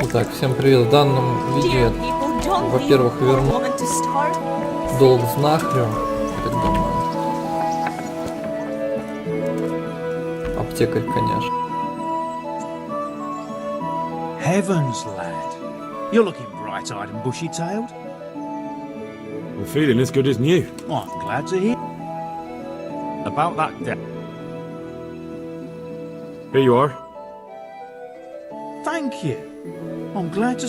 Итак, всем привет. В данном видео, во-первых, верну долг знахарю, я так думаю. Аптекарь, конечно. Heavens, lad. You're looking bright-eyed and bushy-tailed. I'm feeling as good as new. Oh, I'm glad to hear. About that debt. Here you are. Thank you. I'm glad to...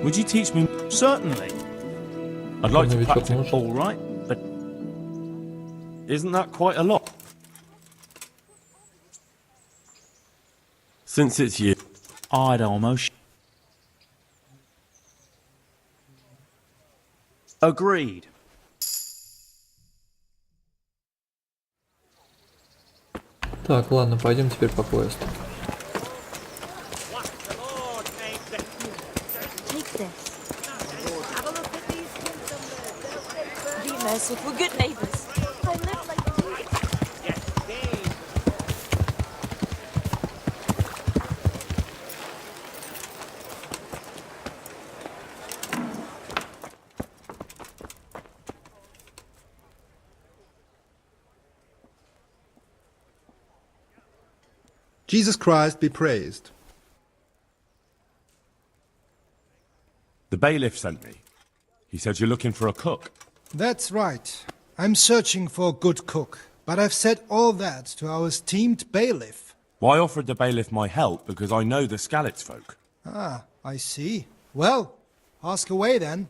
Would you teach me? Certainly. I'd like to practice all right, but... Isn't that quite a lot? Since it's you. I'd almost... Agreed. Так, ладно, пойдем теперь по квесту. We're good neighbors. I live like Jesus Christ be praised. The bailiff sent me. He said you're looking for a cook. That's right. I'm searching for a good cook, but I've said all that to our esteemed bailiff. Well, I offered the bailiff my help because I know the Scalits folk. Ah, I see. Well, ask away then.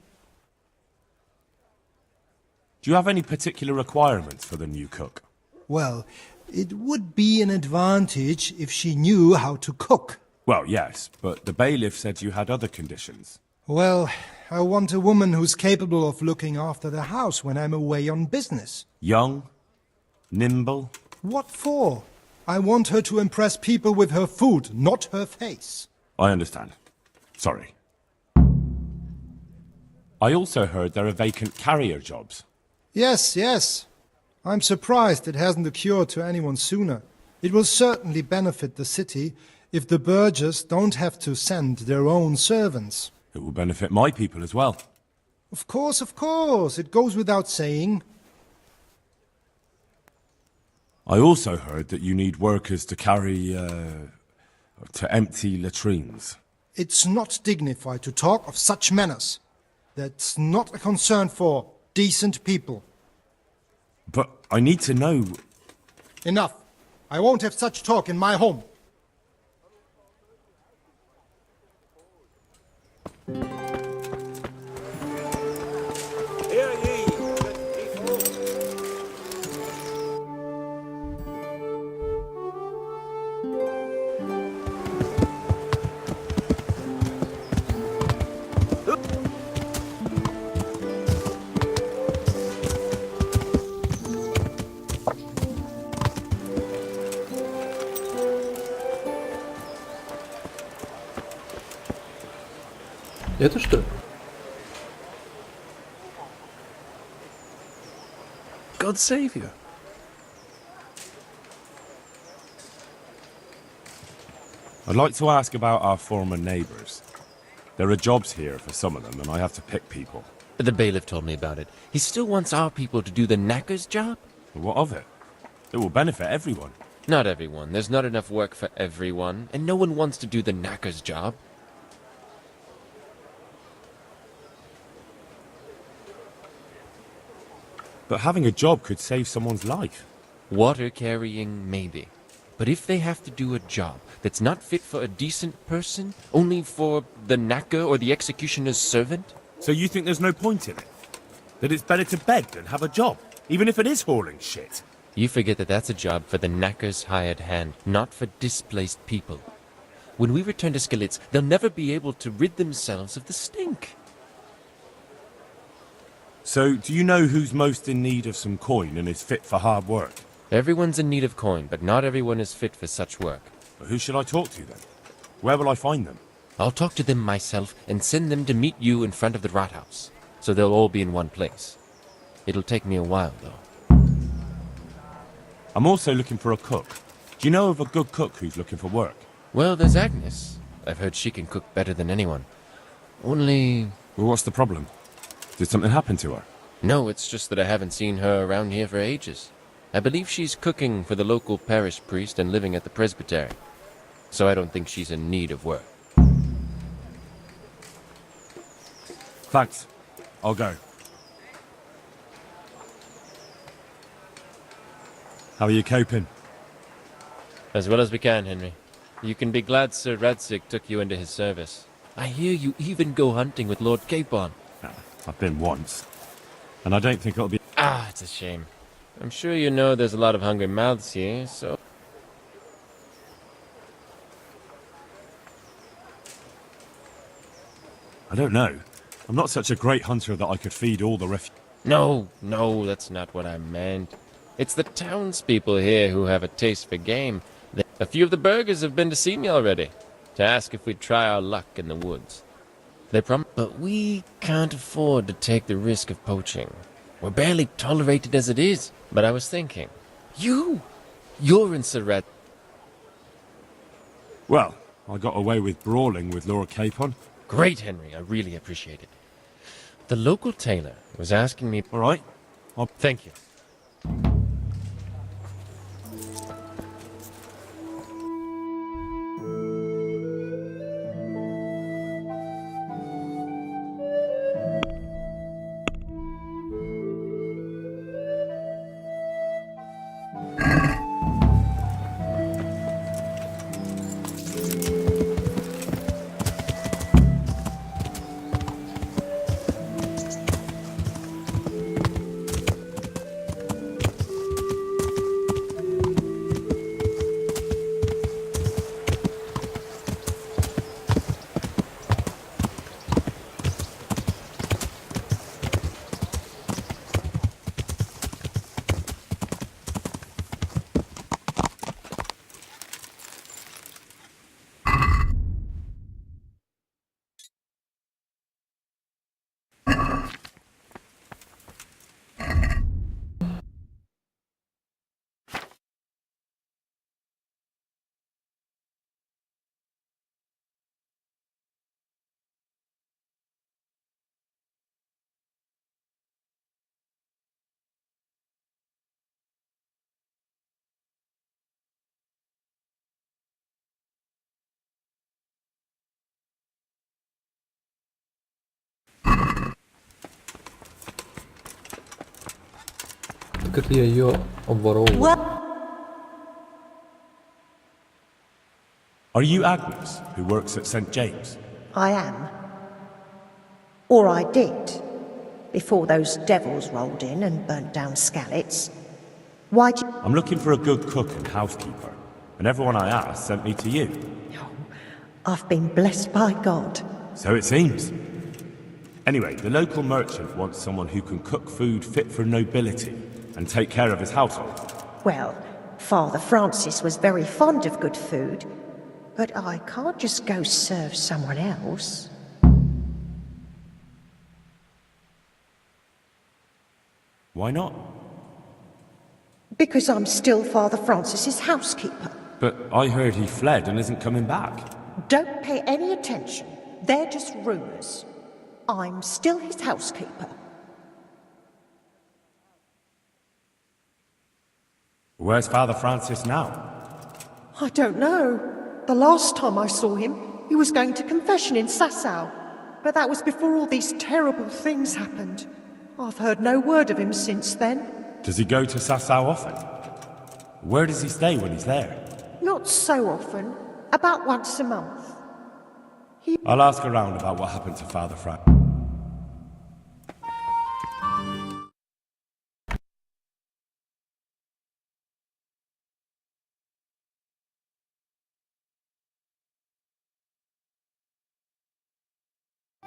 Do you have any particular requirements for the new cook? Well, it would be an advantage if she knew how to cook. Well, yes, but the bailiff said you had other conditions. Well, I want a woman who's capable of looking after the house when I'm away on business. Young? Nimble? What for? I want her to impress people with her food, not her face. I understand. Sorry. I also heard there are vacant carrier jobs. Yes, yes. I'm surprised it hasn't occurred to anyone sooner. It will certainly benefit the city if the burghers don't have to send their own servants. It will benefit my people as well. Of course, it goes without saying. I also heard that you need workers to carry, to empty latrines. It's not dignified to talk of such manners. That's not a concern for decent people. But I need to know... Enough. I won't have such talk in my home. Это что? God save you. I'd like to ask about our former neighbours. There are jobs here for some of them, and I have to pick people. The bailiff told me about it. He still wants our people to do the knacker's job? But what of it? It will benefit everyone. Not everyone. There's not enough work for everyone, and no one wants to do the knacker's job. But having a job could save someone's life. Water carrying, maybe. But if they have to do a job that's not fit for a decent person, only for the knacker or the executioner's servant? So you think there's no point in it? That it's better to beg than have a job, even if it is hauling shit? You forget that that's a job for the knacker's hired hand, not for displaced people. When we return to Skaliцы, they'll never be able to rid themselves of the stink. So, do you know who's most in need of some coin and is fit for hard work? Everyone's in need of coin, but not everyone is fit for such work. But who should I talk to then? Where will I find them? I'll talk to them myself and send them to meet you in front of the rathouse, so they'll all be in one place. It'll take me a while, though. I'm also looking for a cook. Do you know of a good cook who's looking for work? Well, there's Agnes. I've heard she can cook better than anyone. Only... Well, what's the problem? Did something happen to her? No, it's just that I haven't seen her around here for ages. I believe she's cooking for the local parish priest and living at the presbytery. So I don't think she's in need of work. Thanks. I'll go. How are you coping? As well as we can, Henry. You can be glad Sir Radzig took you into his service. I hear you even go hunting with Lord Capon. I've been once. And I don't think it'll be... Ah, it's a shame. I'm sure you know there's a lot of hungry mouths here, so... I don't know. I'm not such a great hunter that I could feed all the No, that's not what I meant. It's the townspeople here who have a taste for game. A few of the burghers have been to see me already, to ask if we'd try our luck in the woods. But we can't afford to take the risk of poaching. We're barely tolerated as it is. But I was thinking, you're in Surret. Well, I got away with brawling with Lord Capon. Great, Henry. I really appreciate it. The local tailor was asking me... All right. Thank you. Так это я ее обворовываю. Are you Agnes, who works at St. James? I am. Or I did, before those devils rolled in and burnt down Skaliцы. Why'd you... I'm looking for a good cook and housekeeper, and everyone I asked sent me to you. Oh, I've been blessed by God. So it seems. Anyway, the local merchant wants someone who can cook food fit for nobility and take care of his household. Well, Father Francis was very fond of good food, but I can't just go serve someone else. Why not? Because I'm still Father Francis's housekeeper. But I heard he fled and isn't coming back. Don't pay any attention. They're just rumours. I'm still his housekeeper. Where's Father Francis now? I don't know. The last time I saw him, he was going to confession in Sasau. But that was before all these terrible things happened. I've heard no word of him since then. Does he go to Sasau often? Where does he stay when he's there? Not so often. About once a month. I'll ask around about what happened to Father Francis.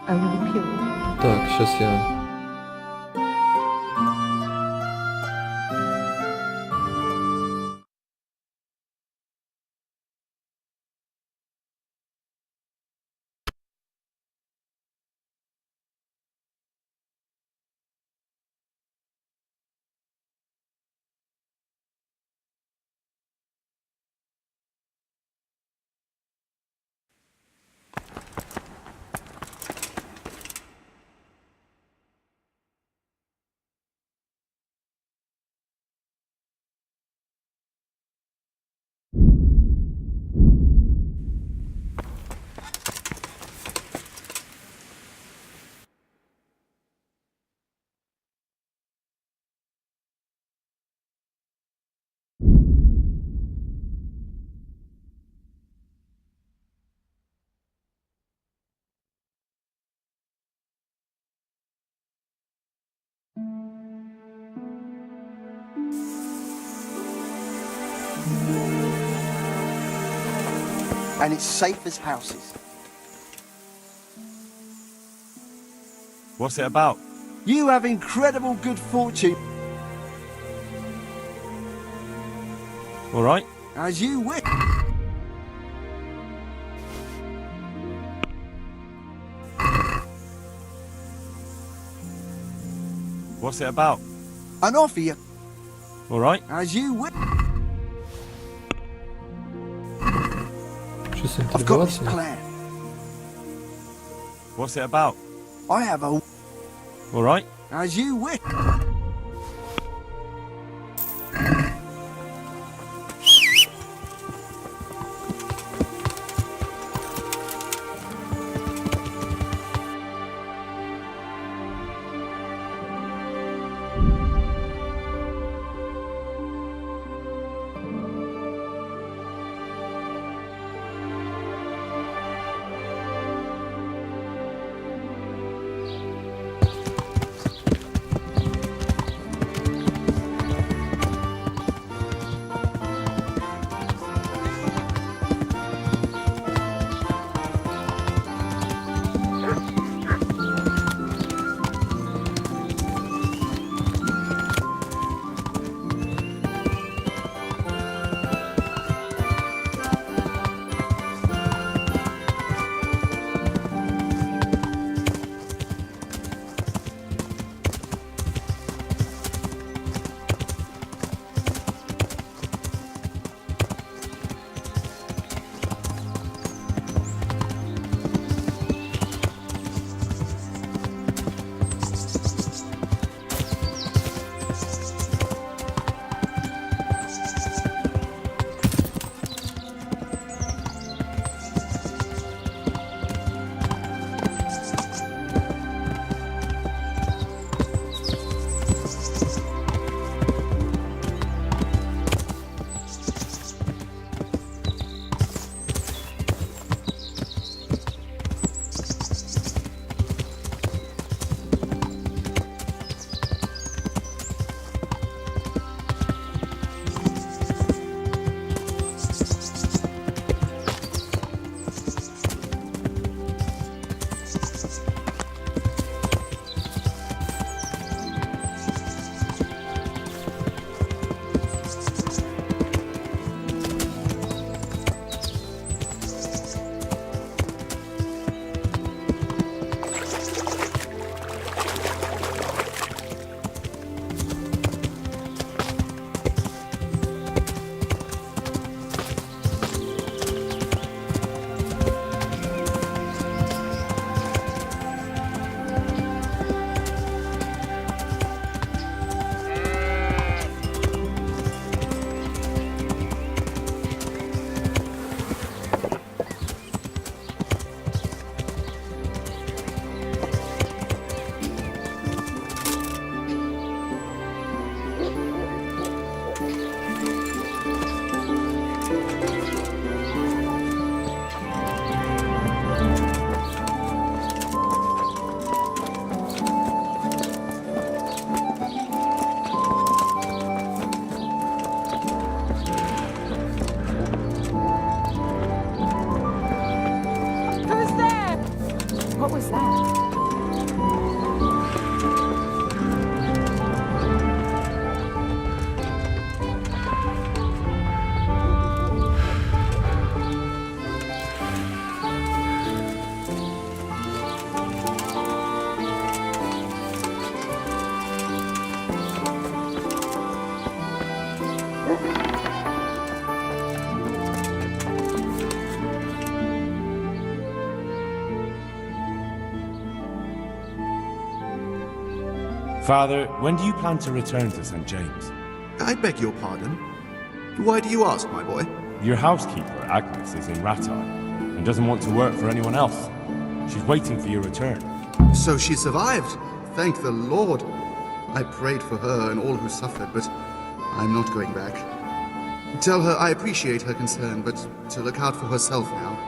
Only pure. Так, сейчас я and it's safe as houses. What's it about? You have incredible good fortune, All right. as you wish. What's it about? And offer you, All right. as you wish. Чувство I've got this интригации. plan. What's it about? I have a, All right. as you wish. Father, when do you plan to return to St. James? I beg your pardon. Why do you ask, my boy? Your housekeeper, Agnes, is in Ratar and doesn't want to work for anyone else. She's waiting for your return. So she survived. Thank the Lord. I prayed for her and all who suffered, but I'm not going back. Tell her I appreciate her concern, but to look out for herself now.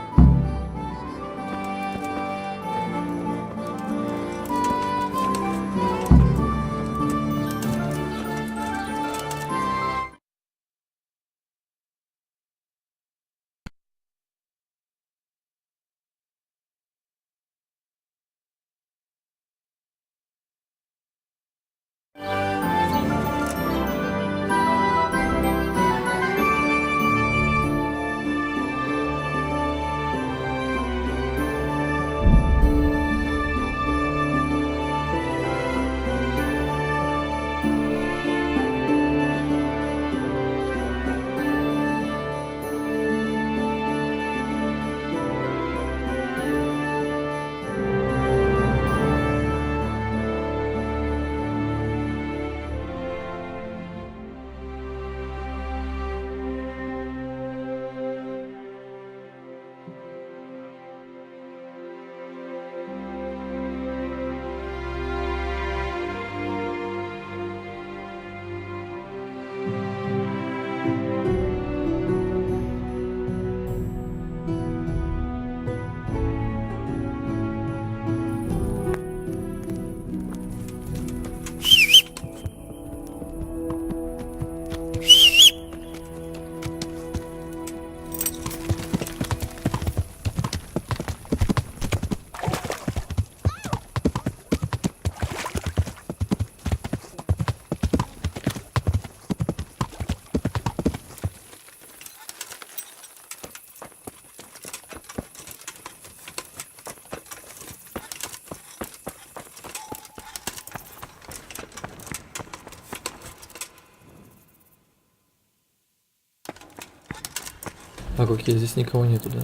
Так, окей, здесь никого нету, да?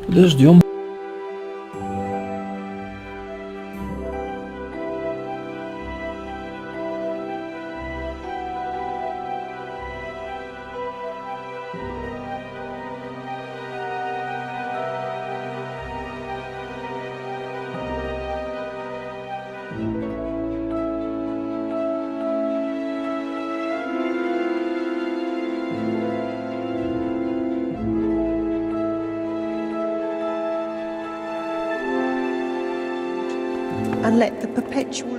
Подождем. And let the perpetual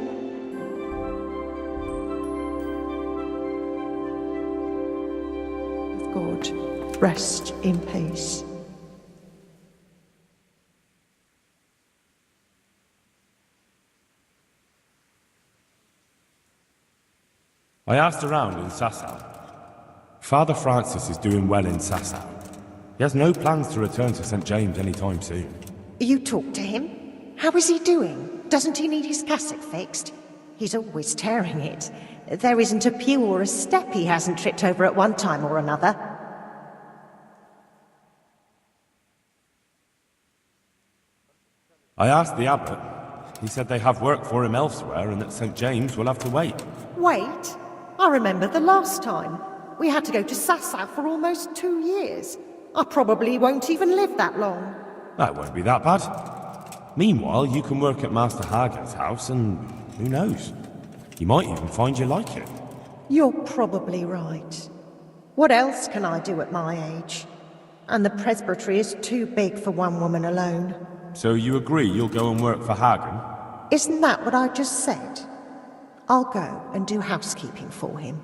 of God rest in peace. I asked around in Sasau. Father Francis is doing well in Sasau. He has no plans to return to St. James anytime soon. You talked to him? How is he doing? Doesn't he need his cassock fixed? He's always tearing it. There isn't a pew or a step he hasn't tripped over at one time or another. I asked the abbot. He said they have work for him elsewhere and that St. James will have to wait. Wait? I remember the last time. We had to go to Sasau for almost 2 years. I probably won't even live that long. That won't be that bad. Meanwhile, you can work at Master Hagen's house and who knows? You might even find you like it. You're probably right. What else can I do at my age? And the presbytery is too big for one woman alone. So you agree you'll go and work for Hagen? Isn't that what I just said? I'll go and do housekeeping for him.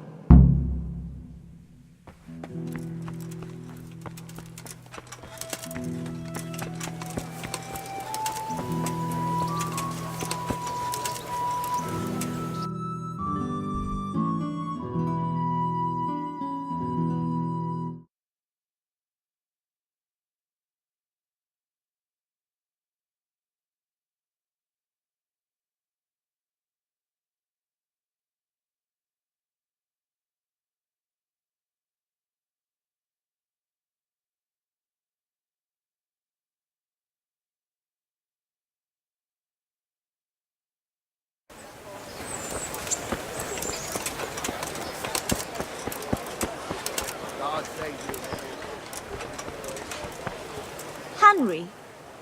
Henry,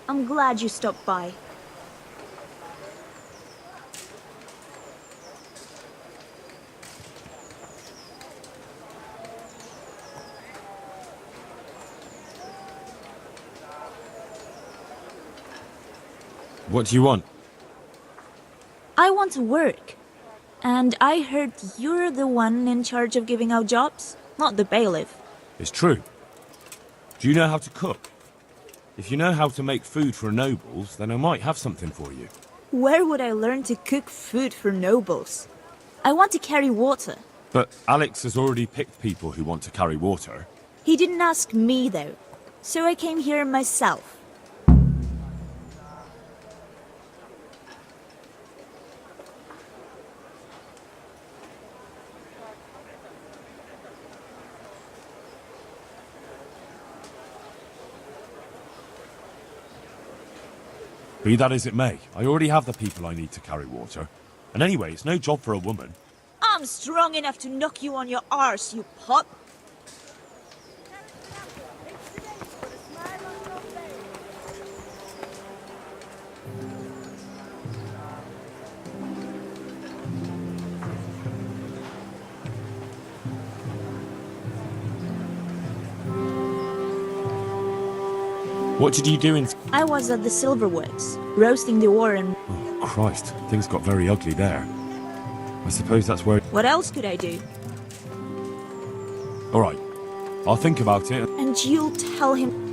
I'm glad you stopped by. What do you want? I want to work. And I heard you're the one in charge of giving out jobs, not the bailiff. It's true. Do you know how to cook? If you know how to make food for nobles, then I might have something for you. Where would I learn to cook food for nobles? I want to carry water. But Alex has already picked people who want to carry water. He didn't ask me, though. So I came here myself. Be that as it may, I already have the people I need to carry water. And anyway, it's no job for a woman. I'm strong enough to knock you on your arse, you pup. What did you do in... I was at the silverworks, roasting the ore and... Oh, Christ. Things got very ugly there. I suppose that's where... What else could I do? All right. I'll think about it. And you'll tell him...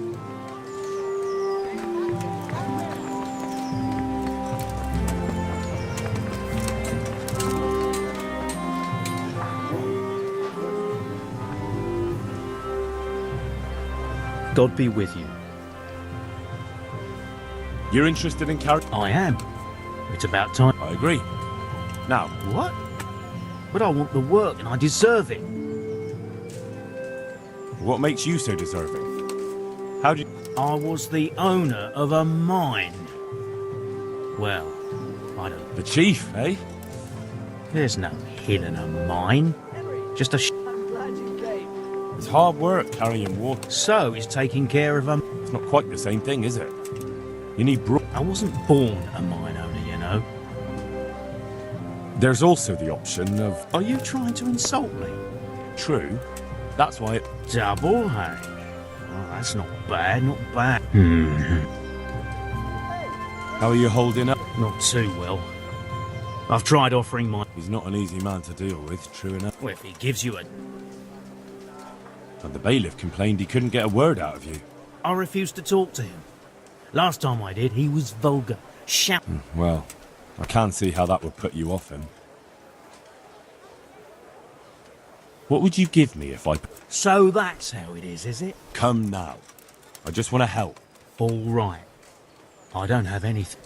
God be with you. You're interested in carry... I am. It's about time. I agree. Now... What? But I want the work and I deserve it. What makes you so deserving? How did... I was the owner of a mine. Well, I don't... The chief, eh? There's no hill in a mine. Just a It's hard work carrying water. So he's taking care of them. It's not quite the same thing, is it? You need I wasn't born a mine owner, you know. There's also the option of... Are you trying to insult me? True. That's why... Double, hey? Oh, that's not bad, not bad. How are you holding up? Not too well. I've tried offering my... He's not an easy man to deal with, true enough. Well, if he gives you a... And the bailiff complained he couldn't get a word out of you. I refused to talk to him. Last time I did, he was vulgar. Shouting. Well, I can't see how that would put you off him. What would you give me if I... So that's how it is it? Come now. I just want to help. All right. I don't have anything.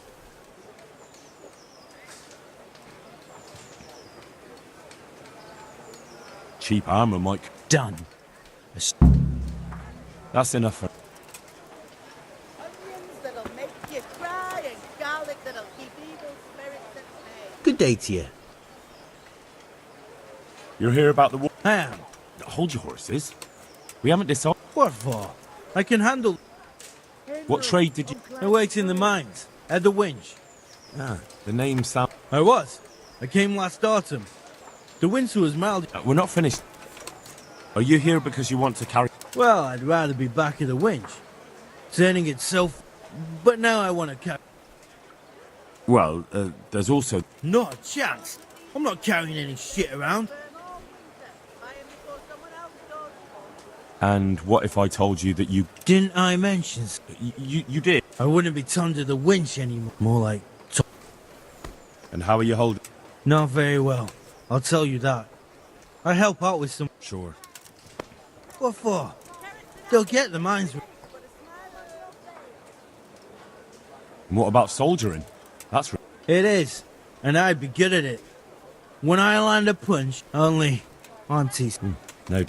Cheap armor, Mike. Done. That's enough for... Good day to you. You're here about the war... Ham. Hold your horses. We haven't decided... What for? I can handle... What trade did you... I worked in the mines, at the winch. Ah, the name sound... I was. I came last autumn. The winter was mild. We're not finished. Are you here because you want to carry... Well, I'd rather be back at the winch. Turning itself... But now I want to carry... Well, there's also... Not a chance. I'm not carrying any shit around. And what if I told you that you... Didn't I mention... You did? I wouldn't be tied to the winch anymore. More like... And how are you holding... Not very well. I'll tell you that. I help out with some... Sure. What for? They'll get the mines... And what about soldiering? That's... It is. And I'd be good at it. When I land a punch, only... Aunties. No.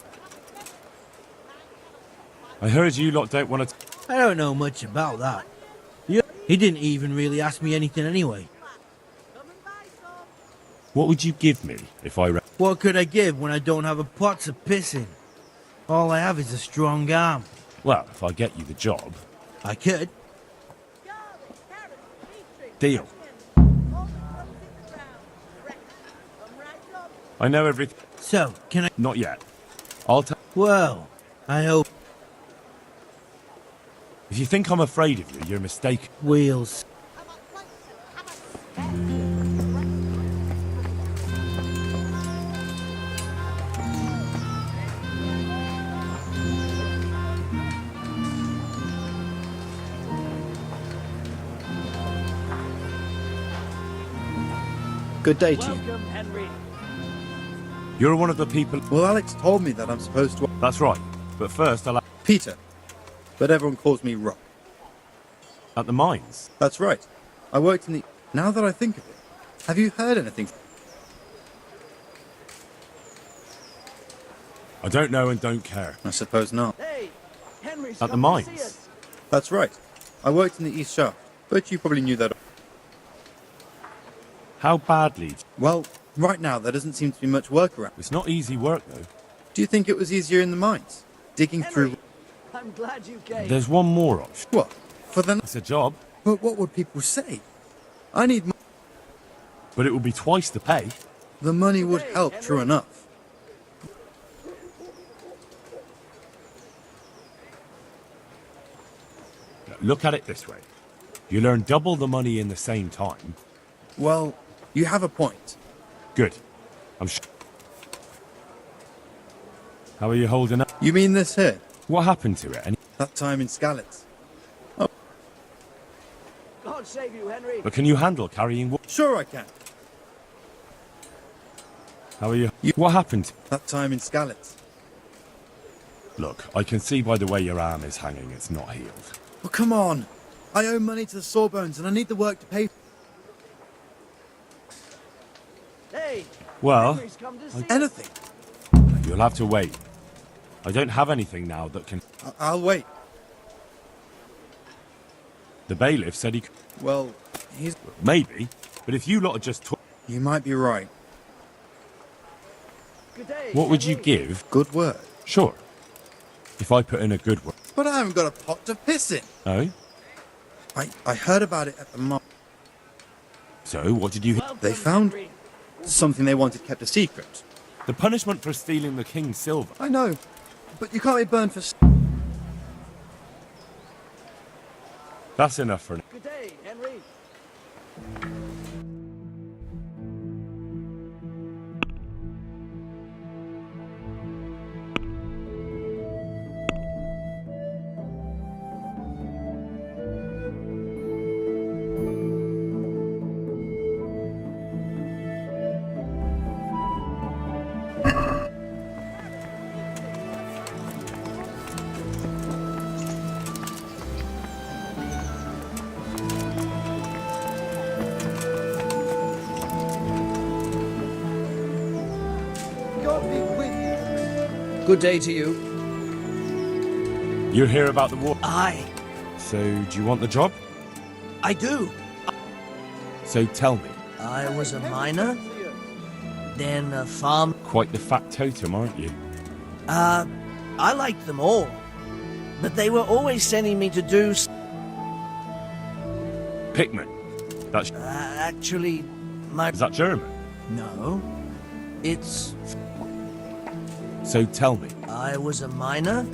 I heard you lot don't want to... I don't know much about that. He didn't even really ask me anything anyway. What would you give me if I... What could I give when I don't have a pot to piss in? All I have is a strong arm. Well, if I get you the job... I could. Deal. I know everything. So, can I... Not yet. I'll tell... Well, I hope... If you think I'm afraid of you, you're mistaken. Wheels. Good day to you. You're one of the people... Well, Alex told me that I'm supposed to... That's right. But first, I'll... Peter. But everyone calls me Rock. At the mines? That's right. I worked in the... Now that I think of it, have you heard anything? I don't know and don't care. I suppose not. Hey, Henry's At the mines? That's right. I worked in the East Shaft, but you probably knew that. How badly? Well, right now there doesn't seem to be much work around. It's not easy work, though. Do you think it was easier in the mines? Digging through... I'm glad you came. There's one more option. What? For the... It's a job. But what would people say? I need... But it will be twice the pay. The money would help, true enough. Look at it this way. You'll earn double the money in the same time. Well, you have a point. Good. I'm sure. How are you holding up? You mean this here? What happened to it? That time in Skaliцы. Oh. God save you, Henry. But can you handle carrying wood? Sure I can. How are you? What happened? That time in Skaliцы. Look, I can see by the way your arm is hanging, it's not healed. Oh, come on. I owe money to the Sawbones and I need the work to pay. Hey, well, Henry's come to see anything. You'll have to wait. I don't have anything now that can... I'll wait. The bailiff said he could... Well, he's... Maybe, but if you lot had just took... You might be right. Good day, What would you give? Good word. Sure. If I put in a good word. But I haven't got a pot to piss in. Oh? I heard about it at the mob. So, what did you hear? They found something they wanted kept a secret. The punishment for stealing the king's silver. I know, but you can't be burned for... That's enough for now. Good day, Henry. Good day to you. You're here about the war. Aye, So, do you want the job? I do. So tell me. I was a miner, then a farm. Quite the factotum, aren't you? I liked them all, but they were always sending me to do... Pickman. That's... actually, my... Is that German? No, it's... So tell me. I was a miner.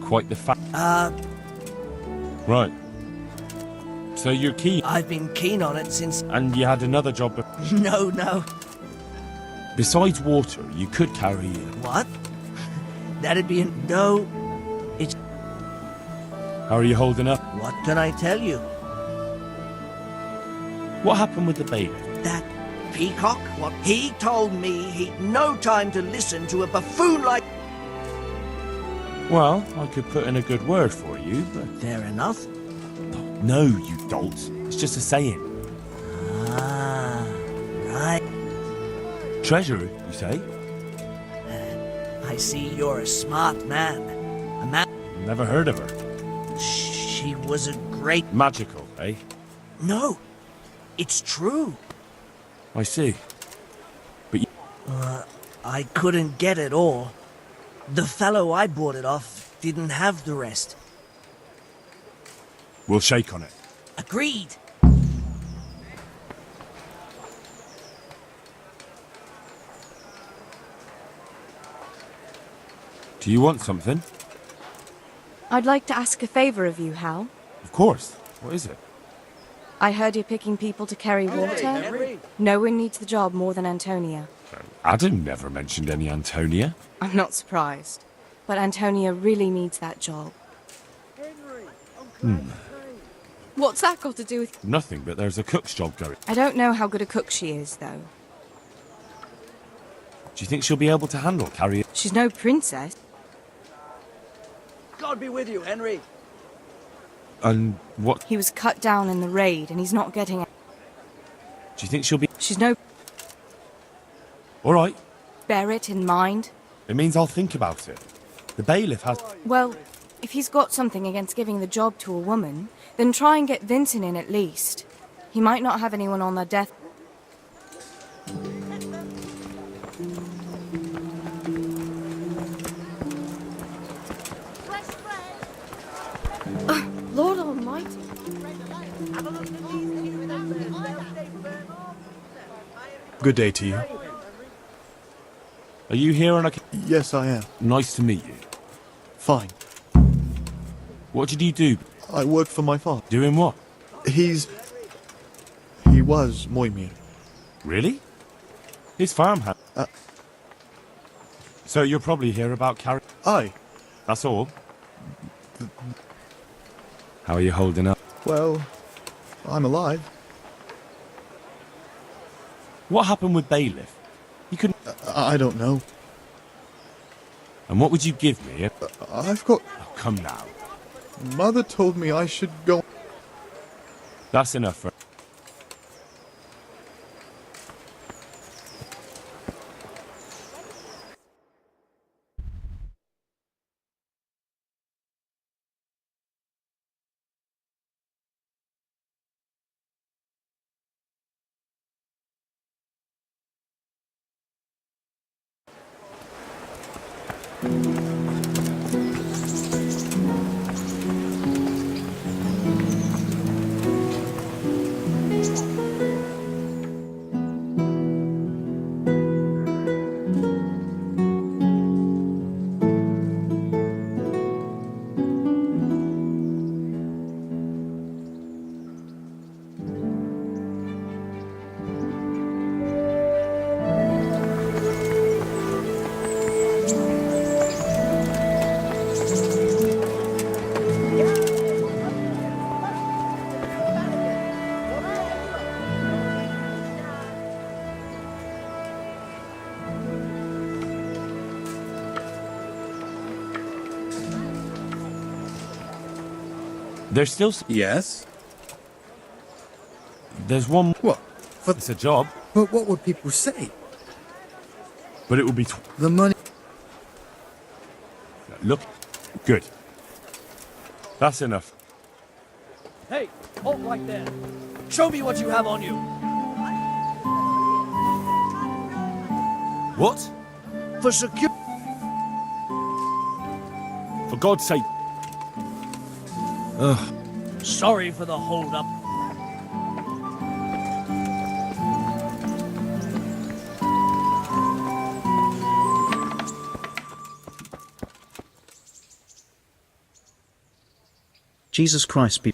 Quite the fact... Right. So you're keen... I've been keen on it since... And you had another job... No. Besides water, you could carry... What? That'd be... No, it's... How are you holding up? What can I tell you? What happened with the bailiff? That peacock? What? He told me he'd no time to listen to a buffoon like... Well, I could put in a good word for you, but... Fair enough. No, you dolt. It's just a saying. Ah, right. Treasurer, you say? I see you're a smart man. A man... Never heard of her. She was a great... Magical, eh? No, it's true. I see. But you... I couldn't get it all. The fellow I bought it off didn't have the rest. We'll shake on it. Agreed. Do you want something? I'd like to ask a favor of you, Hal. Of course. What is it? I heard you're picking people to carry water. Henry. No one needs the job more than Antonia. Adam never mentioned any Antonia. I'm not surprised. But Antonia really needs that job. What's that got to do with... Nothing, but there's a cook's job going. I don't know how good a cook she is, though. Do you think she'll be able to handle carrying? She's no princess. God be with you, Henry. And what? He was cut down in the raid, and he's not getting... Do you think she'll be... She's no... All right. Bear it in mind. It means I'll think about it. The bailiff has... Well, if he's got something against giving the job to a woman, then try and get Vincent in at least. He might not have anyone on their death... Lord Almighty. Good day to you. Are you here on a... Yes, I am. Nice to meet you. Fine. What did you do? I work for my father. Doing what? He was Moimir. Really? His farmhouse? So you're probably here about carry... Aye. That's all? How are you holding up? Well, I'm alive. What happened with bailiff? You couldn't... I don't know. And what would you give me? I've got... Oh, come now. Mother told me I should go... That's enough for... There's still... Yes? There's one... What? It's a job. But what would people say? But it would be... The money... Look. Good. That's enough. Hey, halt right there. Show me what you have on you. What? For secure... For God's sake. Ugh. Sorry for the hold-up. Jesus Christ be...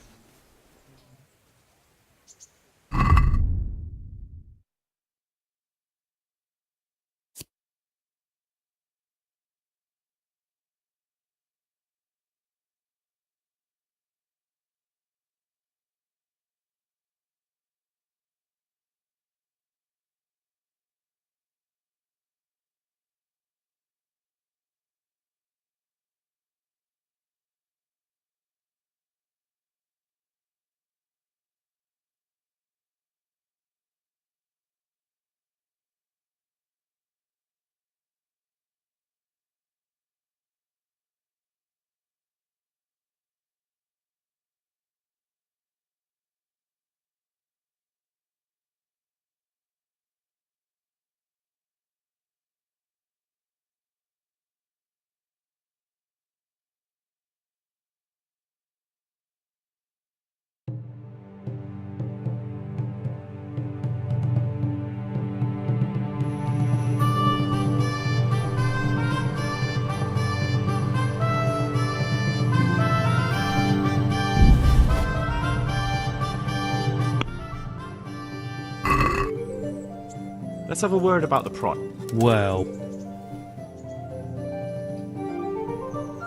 Let's have a word about the price. Well...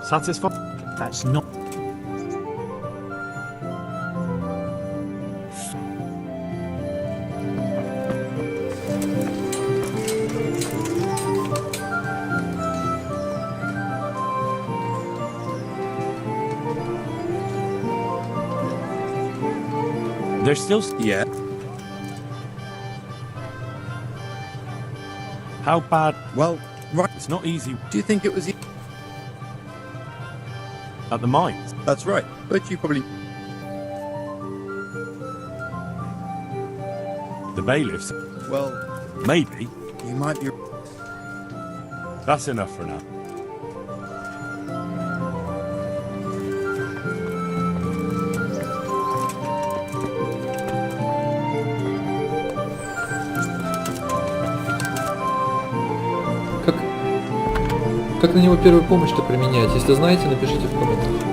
Satisfied? That's not... There's still... Yeah. How bad? Well, right. It's not easy. Do you think it was... At the mines? That's right. But you probably... The bailiffs? Well... Maybe. You might be... That's enough for now. Как на него первую помощь-то применять? Если знаете, напишите в комментариях.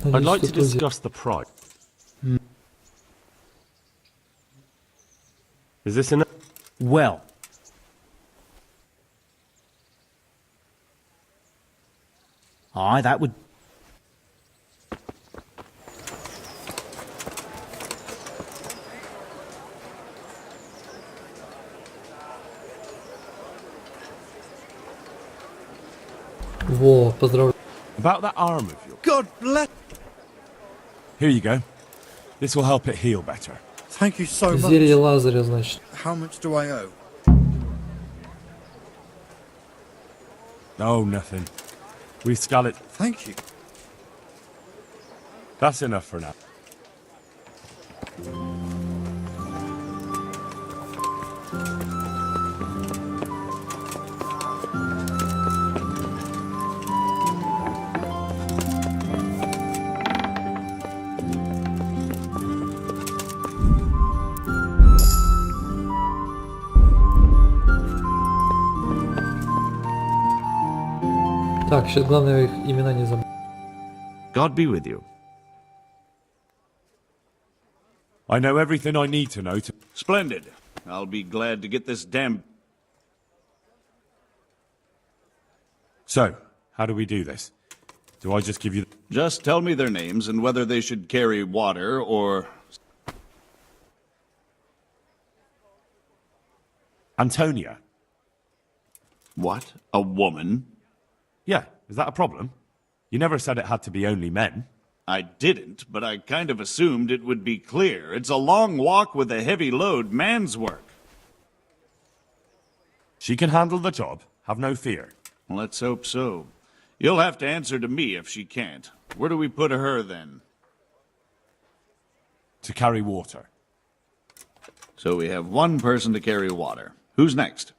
I'd like to discuss the price. Is this enough? Well. Aye, that would... Во, поздравляю. About that arm of yours. God bless. Here you go. This will help it heal better. Thank you so much. Зелье Лазаря, значит. How much do I owe? Oh, nothing. We Skalitz. Thank you. That's enough for now. Так, сейчас главное их имена не забыть. God be with you. I know everything I need to know to... Splendid. I'll be glad to get this damn... So, how do we do this? Do I just give you... Just tell me their names and whether they should carry water or... Antonia. What? A woman? Yeah, is that a problem? You never said it had to be only men. I didn't, but I kind of assumed it would be clear. It's a long walk with a heavy load, man's work. She can handle the job, have no fear. Let's hope so. You'll have to answer to me if she can't. Where do we put her, then? To carry water. So we have one person to carry water. Who's next?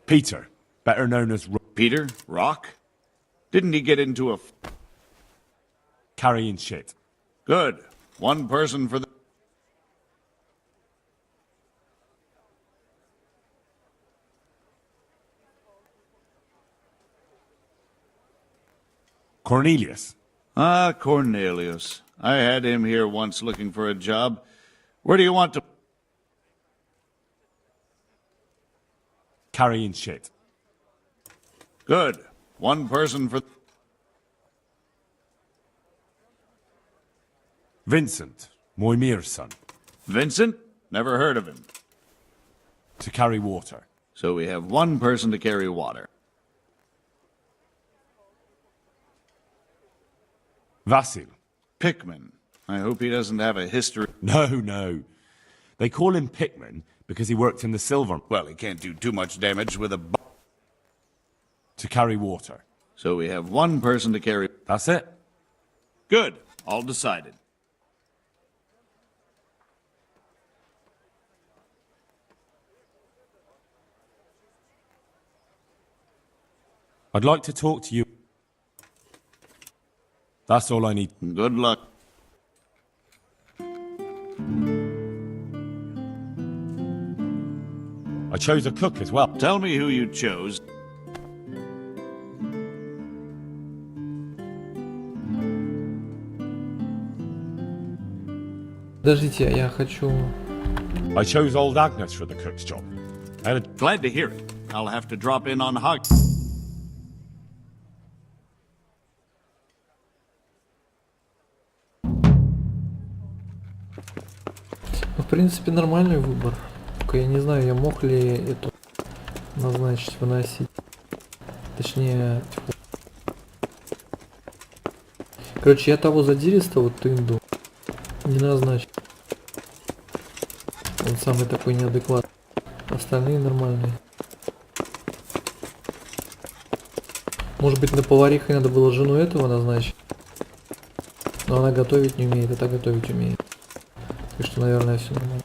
Peter, better known as... Peter? Rock? Didn't he get into a... Carrying shit. Good. One person for the... Cornelius. Ah, Cornelius. I had him here once looking for a job. Where do you want to... Carrying shit. Good. One person for... Vincent, Moimir's son. Vincent? Never heard of him. To carry water. So we have one person to carry water. Vasil. Pickman. I hope he doesn't have a history... No. They call him Pickman because he worked in the silver... Well, he can't do too much damage with a... To carry water. So we have one person to carry... That's it. Good. All decided. I'd like to talk to you. That's all I need. Good luck. I chose a cook as well. Tell me who you chose. Подождите, я хочу... I chose old Agnes for the cook's job. Glad to hear it. I'll have to drop in on Hag... В принципе, нормальный выбор. Только я не знаю, я мог ли эту назначить, выносить. Точнее, тьфу. Короче, я того задириста, вот тынду, не назначил. Он самый такой неадекватный. Остальные нормальные. Может быть, на поварихой надо было жену этого назначить. Но она готовить не умеет, а та готовить умеет. Так что, наверное, все нормально.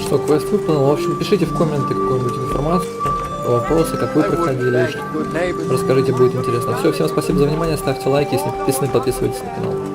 что, квест выполнил. В общем, пишите в комменты какую-нибудь информацию, вопросы, как вы проходили. Расскажите, будет интересно. Все, всем спасибо за внимание, ставьте лайки, если не подписаны, подписывайтесь на канал.